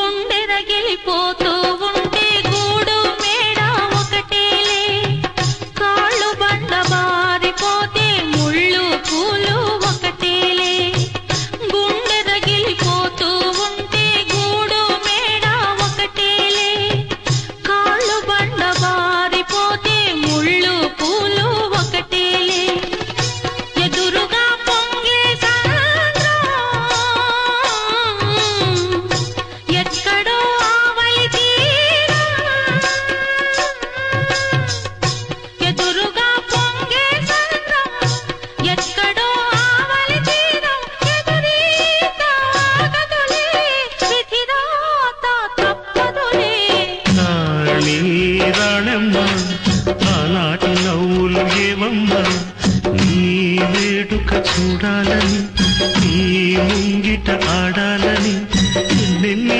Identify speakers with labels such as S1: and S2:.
S1: గుండె రగిలిపోతూ ఉంటే గూడు మేడ ఒకటేలే కాళ్ళు బండ బారిపోతే ముళ్ళు పూలు ఒకటేలే గుండె రగిలిపోతూ ఉంటే గూడు మేడ ఒకటేలే కాళ్ళు బండ బారిపోతే ముళ్ళు పూలు ఒకటేలే ఎదురుగా పొంగే సంద్రం ఎక్కడో ఆవలి తీరం ఎదురుగా పొంగే సంద్రం ఎక్కడో ఆవలి తీరం ఎదురీత ఆగదులే విధిరాత తప్పదులే
S2: నాళీ రాణమ్మ ఆనాటి నవ్వులు ఏవమ్మా నీ వేడుక చూడాలని నీ ముంగిట ఆడాలని ఎన్నెన్ని